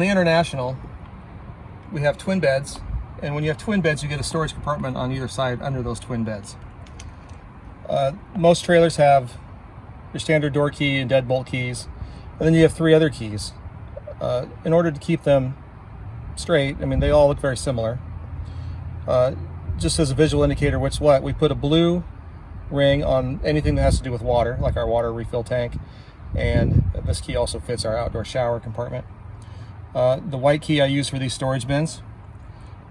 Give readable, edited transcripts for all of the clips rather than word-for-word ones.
on the International, we have twin beds, and when you have twin beds, you get a storage compartment on either side under those twin beds. Most trailers have your standard door key and deadbolt keys, and then you have 3 other keys. In order to keep them straight, I mean, they all look very similar. Just as a visual indicator what's what, we put a blue ring on anything that has to do with water, like our water refill tank, and this key also fits our outdoor shower compartment. The white key I use for these storage bins,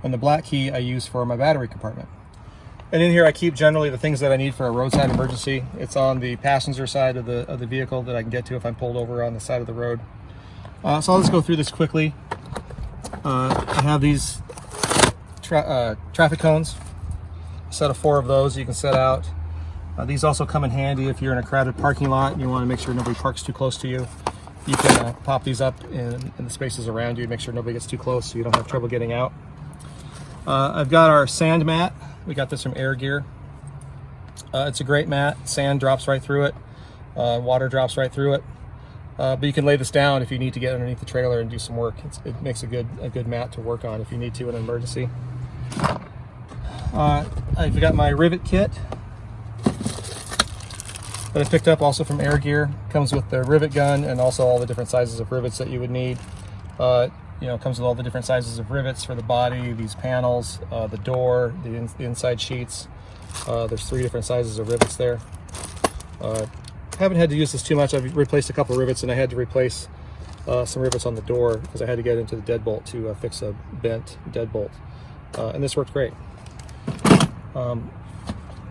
and the black key I use for my battery compartment. And in here I keep generally the things that I need for a roadside emergency. It's on the passenger side of the vehicle that I can get to if I'm pulled over on the side of the road. So I'll just go through this quickly. I have these traffic cones, a set of 4 of those you can set out. These also come in handy if you're in a crowded parking lot and you want to make sure nobody parks too close to you. You can pop these up in the spaces around you, make sure nobody gets too close so you don't have trouble getting out. I've got our sand mat. We got this from Air Gear. It's a great mat. Sand drops right through it. Water drops right through it. But you can lay this down if you need to get underneath the trailer and do some work. It makes a good mat to work on if you need to in an emergency. I've got my rivet kit that I picked up also from Air Gear. Comes with the rivet gun and also all the different sizes of rivets that you would need. You know, it comes with all the different sizes of rivets for the body, these panels, the door, the inside sheets. There's 3 different sizes of rivets there. Haven't had to use this too much. I've replaced a couple rivets, and I had to replace some rivets on the door because I had to get into the deadbolt to fix a bent deadbolt. And this worked great.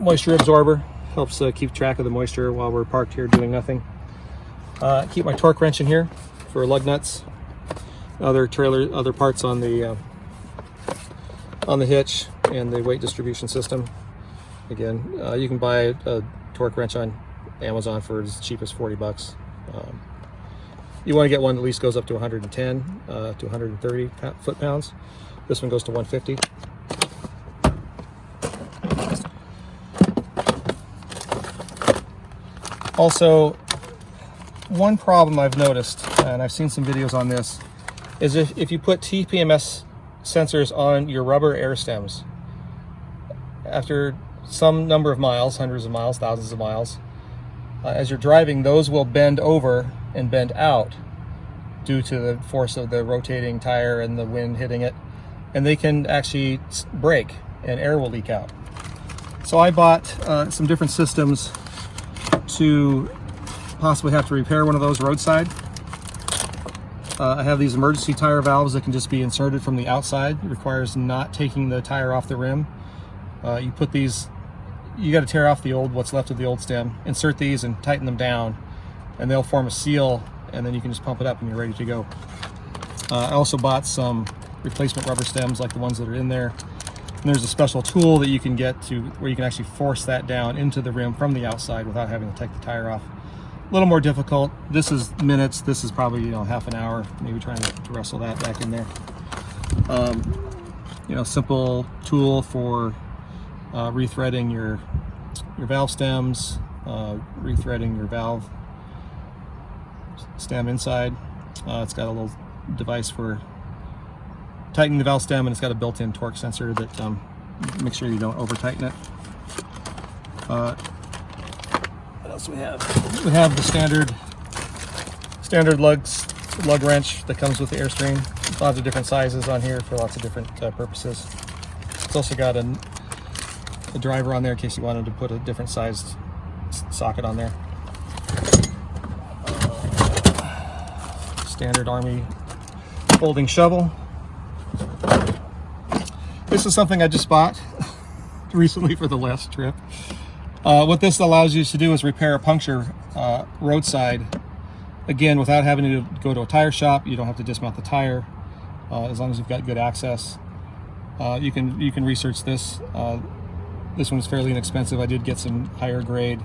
Moisture absorber helps keep track of the moisture while we're parked here doing nothing. Keep my torque wrench in here for lug nuts, other parts on the hitch and the weight distribution system. Again, you can buy a torque wrench on Amazon for as cheap as 40 bucks. You want to get one that at least goes up to 110 to 130 foot-pounds. This one goes to 150. Also, one problem I've noticed, and I've seen some videos on this, is if you put TPMS sensors on your rubber air stems, after some number of miles, hundreds of miles, thousands of miles, as you're driving, those will bend over and bend out due to the force of the rotating tire and the wind hitting it, and they can actually break and air will leak out. So I bought some different systems to possibly have to repair one of those roadside. I have these emergency tire valves that can just be inserted from the outside. It requires not taking the tire off the rim. You put these, you got to tear off the old, what's left of the old stem, insert these and tighten them down, and they'll form a seal, and then you can just pump it up and you're ready to go. I also bought some replacement rubber stems like the ones that are in there. And there's a special tool that you can get to where you can actually force that down into the rim from the outside without having to take the tire off. A little more difficult. This is minutes. This is probably, you know, half an hour, maybe trying to wrestle that back in there. You know, simple tool for rethreading your valve stems, rethreading your valve stem inside. It's got a little device for tightening the valve stem, and it's got a built-in torque sensor that makes sure you don't over tighten it. What else we have? We have the standard lug wrench that comes with the Airstream. Lots of different sizes on here for lots of different purposes. It's also got a driver on there in case you wanted to put a different sized socket on there. Standard Army folding shovel. This is something I just bought recently for the last trip. What this allows you to do is repair a puncture roadside. Again, without having to go to a tire shop. You don't have to dismount the tire as long as you've got good access. You can research this. This one is fairly inexpensive. I did get some higher grade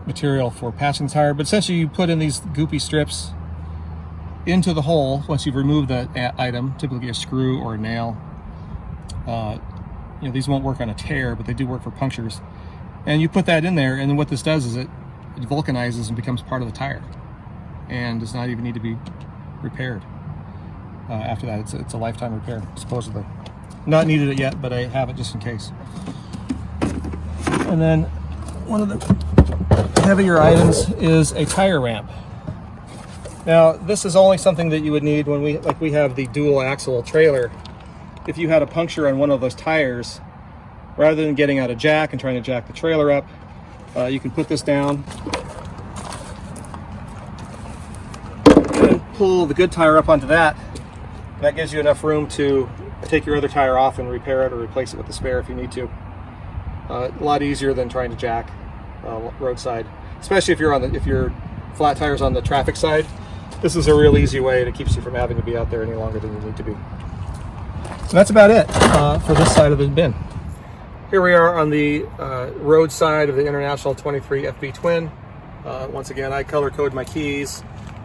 material for patching the tire, but essentially you put in these goopy strips into the hole once you've removed the item, typically a screw or a nail. You know, these won't work on a tear, but they do work for punctures. And you put that in there, and then what this does is it vulcanizes and becomes part of the tire, and does not even need to be repaired. after that. It's a lifetime repair, supposedly. Not needed it yet, but I have it just in case. And then one of the heavier items is a tire ramp. Now, this is only something that you would need when we have the dual axle trailer. If you had a puncture on one of those tires, rather than getting out a jack and trying to jack the trailer up, you can put this down and pull the good tire up onto that. That gives you enough room to take your other tire off and repair it or replace it with the spare if you need to. A lot easier than trying to jack roadside, especially if you're flat tires on the traffic side. This is a real easy way to keep you from having to be out there any longer than you need to be. So that's about it for this side of the bin. Here we are on the road side of the International 23 FB Twin. Once again, I color code my keys: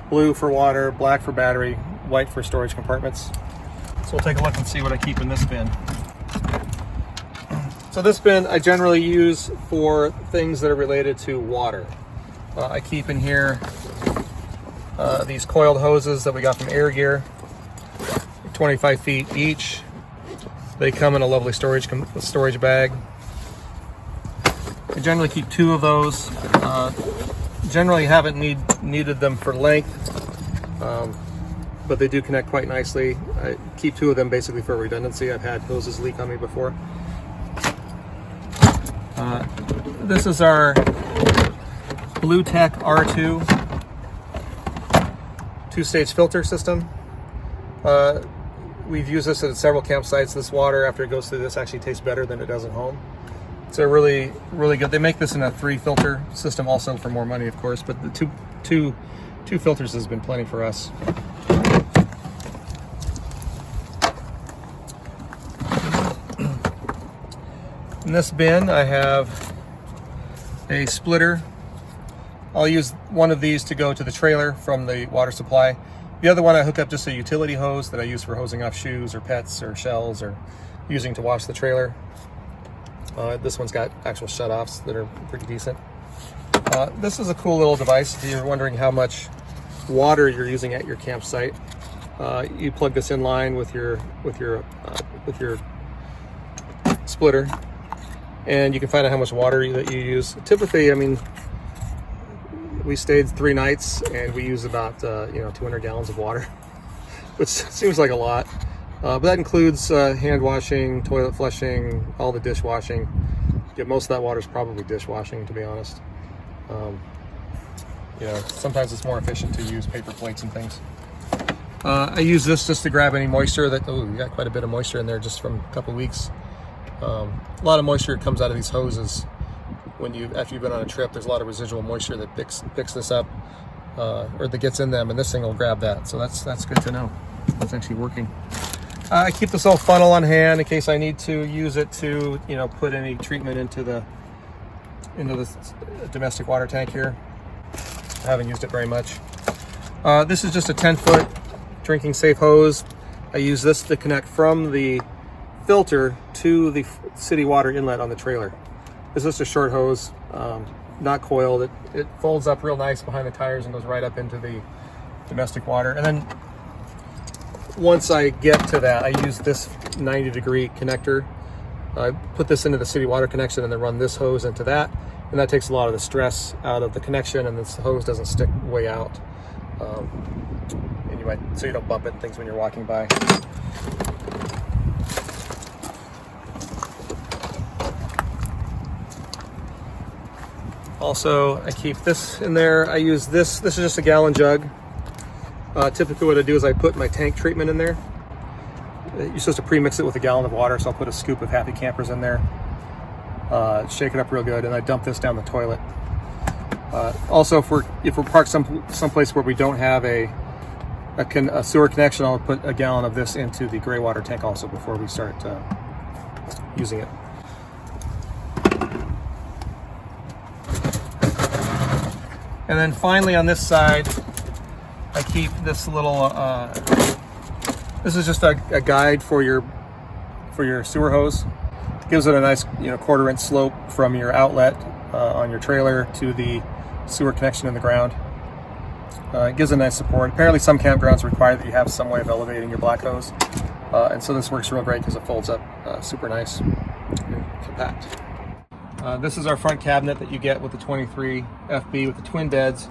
blue for water, black for battery, white for storage compartments. So we'll take a look and see what I keep in this bin. So this bin I generally use for things that are related to water. I keep in here these coiled hoses that we got from Air Gear, 25 feet each. They come in a lovely storage bag. I generally keep 2 of those. Generally haven't needed them for length, but they do connect quite nicely. I keep 2 of them basically for redundancy. I've had hoses leak on me before. This is our Blue Tech R2 2-stage filter system. We've used this at several campsites. This water, after it goes through this, actually tastes better than it does at home. It's a really, really good. They make this in a 3-filter system also for more money, of course, but the two filters has been plenty for us. In this bin, I have a splitter. I'll use one of these to go to the trailer from the water supply. The other one I hook up just a utility hose that I use for hosing off shoes or pets or shells or using to wash the trailer. This one's got actual shut-offs that are pretty decent. This is a cool little device. If you're wondering how much water you're using at your campsite, you plug this in line with your splitter, and you can find out how much water that you use. Typically, I mean, we stayed 3 nights and we use about 200 gallons of water, which seems like a lot. But that includes hand washing, toilet flushing, all the dishwashing. Yeah, most of that water is probably dishwashing, to be honest. Sometimes it's more efficient to use paper plates and things. I use this just to grab any moisture that, we got quite a bit of moisture in there just from a couple weeks. A lot of moisture comes out of these hoses after you've been on a trip. There's a lot of residual moisture that picks this up, or that gets in them, and this thing will grab that. So that's good to know. It's actually working. I keep this little funnel on hand in case I need to use it to, put any treatment into the domestic water tank here. I haven't used it very much. This is just a 10-foot drinking safe hose. I use this to connect from the filter to the city water inlet on the trailer. This is just a short hose, not coiled. It folds up real nice behind the tires and goes right up into the domestic water. And then once I get to that, I use this 90-degree connector. I put this into the city water connection and then run this hose into that, and that takes a lot of the stress out of the connection, and this hose doesn't stick way out. So you don't bump into things when you're walking by. Also, I keep this in there. I use this. This is just a gallon jug. Typically what I do is I put my tank treatment in there. You're supposed to pre-mix it with a gallon of water, so I'll put a scoop of Happy Campers in there, shake it up real good, and I dump this down the toilet. Also, if we're parked someplace where we don't have a sewer connection, I'll put a gallon of this into the gray water tank also before we start using it. And then finally on this side, I keep this little, this is just a guide for your sewer hose. It gives it a nice 1/4-inch slope from your outlet on your trailer to the sewer connection in the ground. It gives a nice support. Apparently some campgrounds require that you have some way of elevating your black hose. And so this works real great because it folds up super nice and compact. This is our front cabinet that you get with the 23 FB with the twin beds.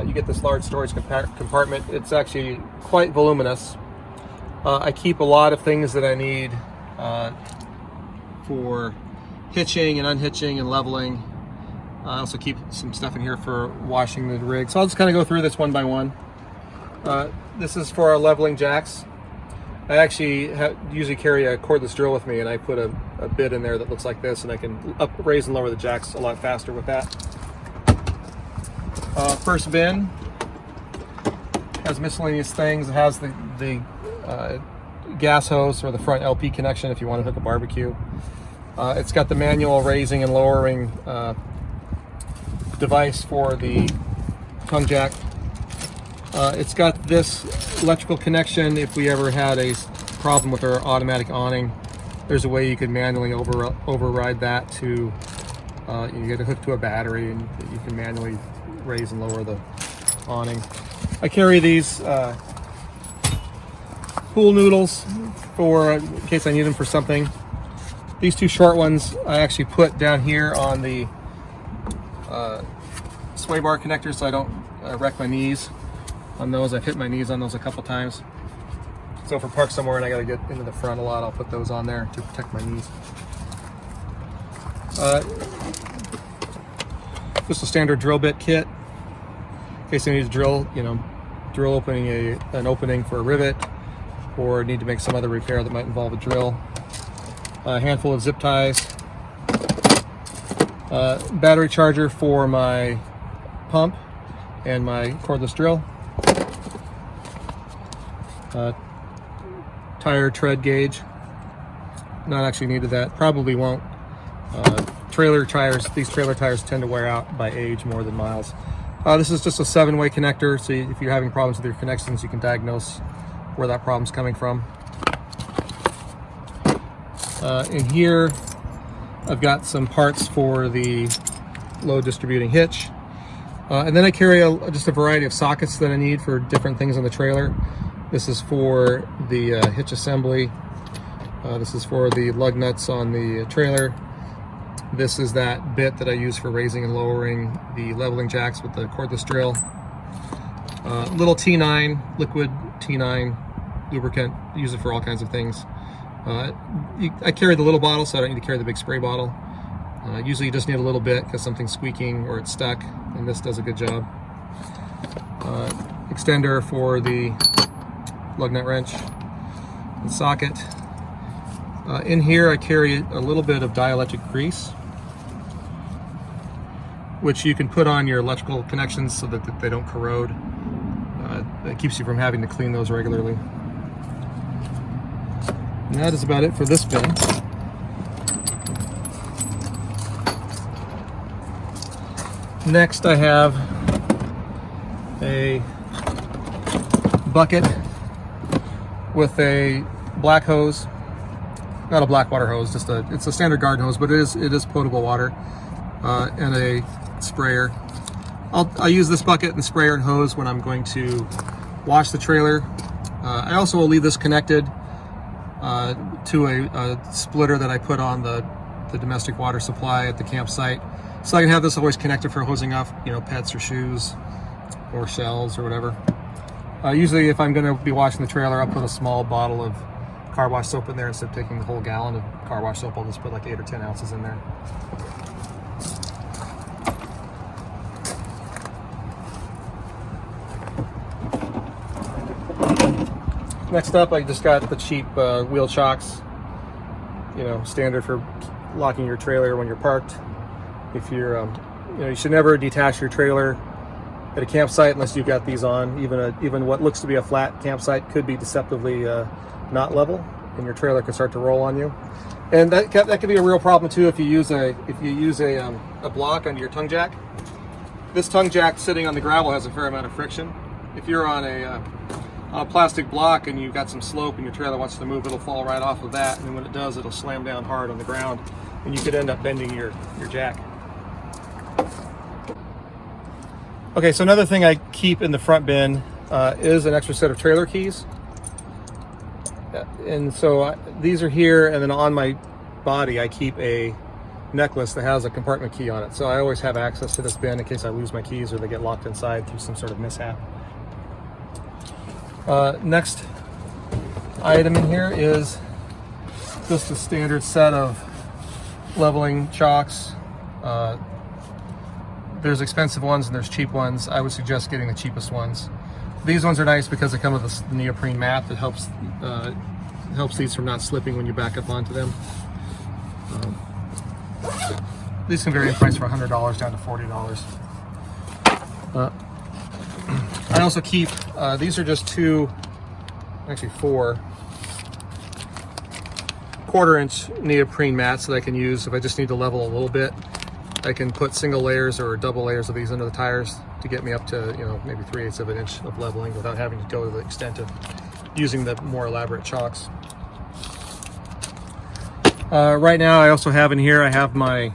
You get this large storage compartment. It's actually quite voluminous. I keep a lot of things that I need for hitching and unhitching and leveling. I also keep some stuff in here for washing the rig. So I'll just kind of go through this one by one. This is for our leveling jacks. I actually usually carry a cordless drill with me, and I put a bit in there that looks like this, and I can raise and lower the jacks a lot faster with that. First bin has miscellaneous things. It has the gas hose or the front LP connection if you want to hook a barbecue. It's got the manual raising and lowering device for the tongue jack. It's got this electrical connection if we ever had a problem with our automatic awning. There's a way you could manually override that to you get it hooked to a battery, and you can manually raise and lower the awning. I carry these pool noodles for in case I need them for something. These two short ones I actually put down here on the sway bar connector so I don't wreck my knees on those. I've hit my knees on those a couple times. So if we're parked somewhere and I gotta get into the front a lot, I'll put those on there to protect my knees. Just a standard drill bit kit in case I need to drill, drill opening an opening for a rivet, or need to make some other repair that might involve a drill. A handful of zip ties, battery charger for my pump and my cordless drill, tire tread gauge, not actually needed that, probably won't. Trailer tires, these trailer tires tend to wear out by age more than miles. This is just a 7-way connector, so if you're having problems with your connections, you can diagnose where that problem's coming from. In here, I've got some parts for the load distributing hitch. And then I carry just a variety of sockets that I need for different things on the trailer. This is for the hitch assembly. This is for the lug nuts on the trailer. This is that bit that I use for raising and lowering the leveling jacks with the cordless drill. Little T9, liquid T9 lubricant, use it for all kinds of things. I carry the little bottle, so I don't need to carry the big spray bottle. Usually you just need a little bit because something's squeaking or it's stuck, and this does a good job. Extender for the lug nut wrench and socket. In here I carry a little bit of dielectric grease, which you can put on your electrical connections so that they don't corrode. It keeps you from having to clean those regularly. And that is about it for this bin. Next I have a bucket with a black hose, not a black water hose, it's a standard garden hose, but it is potable water, and a sprayer. I'll use this bucket and sprayer and hose when I'm going to wash the trailer. I also will leave this connected to a splitter that I put on the domestic water supply at the campsite, so I can have this always connected for hosing off pets or shoes or shells or whatever. Usually if I'm going to be washing the trailer, I'll put a small bottle of car wash soap in there. Instead of taking the whole gallon of car wash soap, I'll just put like 8 or 10 ounces in there. Next up, I just got the cheap wheel chocks, standard for locking your trailer when you're parked. If you're, you should never detach your trailer at a campsite unless you've got these on. Even what looks to be a flat campsite could be deceptively not level, and your trailer can start to roll on you. And that could be a real problem too if you use a block under your tongue jack. This tongue jack sitting on the gravel has a fair amount of friction. If you're on a plastic block and you've got some slope and your trailer wants to move, it'll fall right off of that, and when it does, it'll slam down hard on the ground, and you could end up bending your jack. Okay, so another thing I keep in the front bin is an extra set of trailer keys. And so these are here, and then on my body I keep a necklace that has a compartment key on it. So I always have access to this bin in case I lose my keys or they get locked inside through some sort of mishap. Next item in here is just a standard set of leveling chalks. There's expensive ones and there's cheap ones. I would suggest getting the cheapest ones. These ones are nice because they come with this neoprene mat that helps these from not slipping when you back up onto them. These can vary in price from $100 down to $40. I also keep, these are just four 1/4-inch neoprene mats that I can use if I just need to level a little bit. I can put single layers or double layers of these under the tires to get me up to, maybe 3/8 of an inch of leveling without having to go to the extent of using the more elaborate chalks. Right now I also have in here, I have my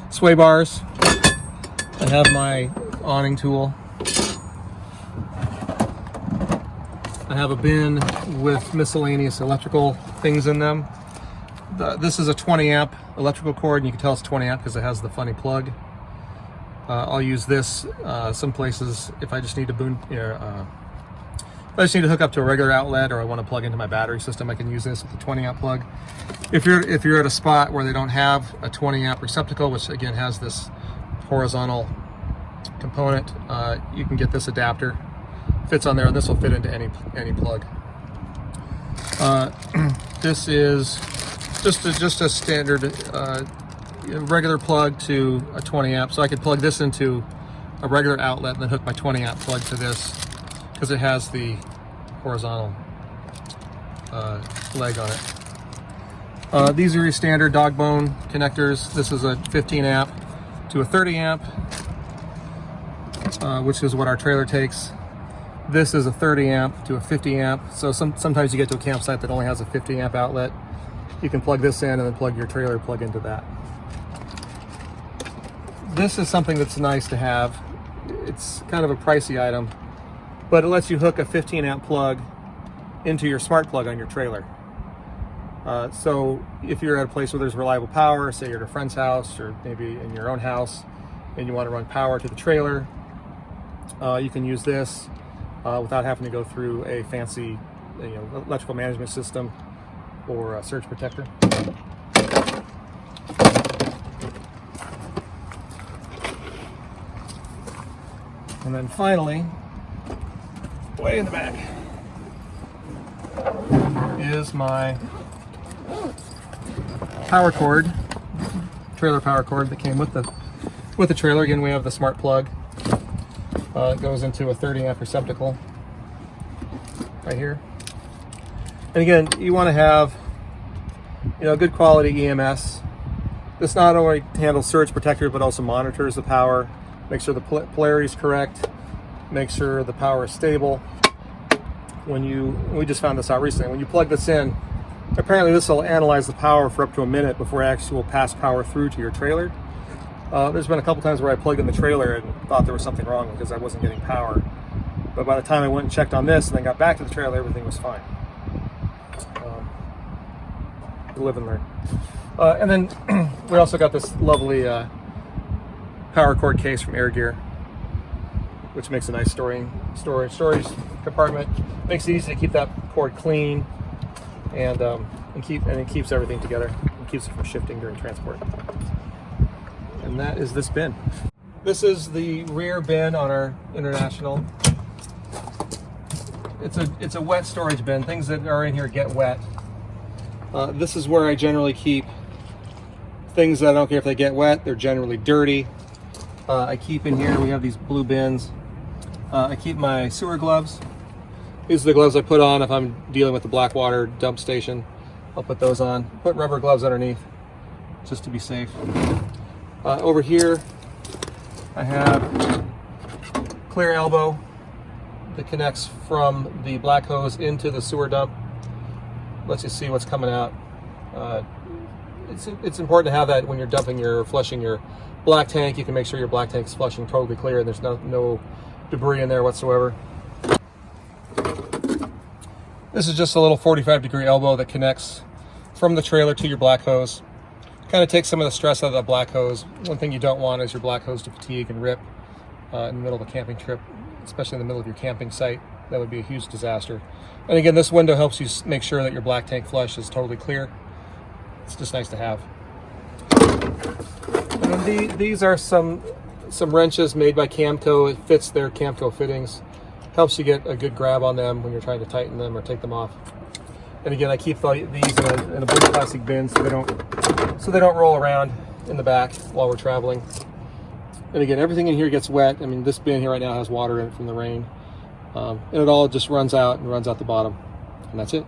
sway bars. I have my awning tool. I have a bin with miscellaneous electrical things in them. This is a 20 amp electrical cord, and you can tell it's 20 amp because it has the funny plug. I'll use this some places if I just need to if I just need to hook up to a regular outlet or I want to plug into my battery system. I can use this with a 20 amp plug. If you're at a spot where they don't have a 20 amp receptacle, which again has this horizontal component, you can get this adapter. Fits on there, and this will fit into any plug. This is just a standard regular plug to a 20 amp. So I could plug this into a regular outlet and then hook my 20 amp plug to this because it has the horizontal leg on it. These are your standard dog bone connectors. This is a 15 amp to a 30 amp, which is what our trailer takes. This is a 30 amp to a 50 amp. So sometimes you get to a campsite that only has a 50 amp outlet. You can plug this in and then plug your trailer plug into that. This is something that's nice to have. It's kind of a pricey item, but it lets you hook a 15 amp plug into your smart plug on your trailer. So if you're at a place where there's reliable power, say you're at a friend's house or maybe in your own house, and you want to run power to the trailer, you can use this without having to go through a fancy electrical management system or a surge protector. And then finally, way in the back, is my power cord, trailer power cord that came with the trailer. Again, we have the smart plug. It goes into a 30 amp receptacle right here. And again, you want to have good quality EMS. This not only handles surge protector but also monitors the power, makes sure the polarity is correct, makes sure the power is stable. We just found this out recently, when you plug this in, apparently this will analyze the power for up to a minute before it actually will pass power through to your trailer. There's been a couple times where I plugged in the trailer and thought there was something wrong because I wasn't getting power. But by the time I went and checked on this and then got back to the trailer, everything was fine. Live and learn. And then we also got this lovely power cord case from Air Gear, which makes a nice storage compartment. Makes it easy to keep that cord clean, and it keeps everything together and keeps it from shifting during transport. And that is this bin. This is the rear bin on our International. It's a wet storage bin. Things that are in here get wet. This is where I generally keep things that I don't care if they get wet. They're generally dirty. I keep in here, we have these blue bins. I keep my sewer gloves. These are the gloves I put on if I'm dealing with the Blackwater dump station. I'll put those on. Put rubber gloves underneath just to be safe. Over here I have clear elbow that connects from the black hose into the sewer dump. Lets you see what's coming out. it's important to have that when you're flushing your black tank. You can make sure your black tank is flushing totally clear and there's no debris in there whatsoever. This is just a little 45-degree elbow that connects from the trailer to your black hose. Kind of takes some of the stress out of that black hose. One thing you don't want is your black hose to fatigue and rip in the middle of a camping trip, especially in the middle of your camping site. That would be a huge disaster. And again, this window helps you make sure that your black tank flush is totally clear. It's just nice to have. And then these are some wrenches made by Camco. It fits their Camco fittings. Helps you get a good grab on them when you're trying to tighten them or take them off. And again, I keep these in a blue plastic bin so they don't roll around in the back while we're traveling. And again, everything in here gets wet. I mean, this bin here right now has water in it from the rain. And it all just runs out the bottom. And that's it.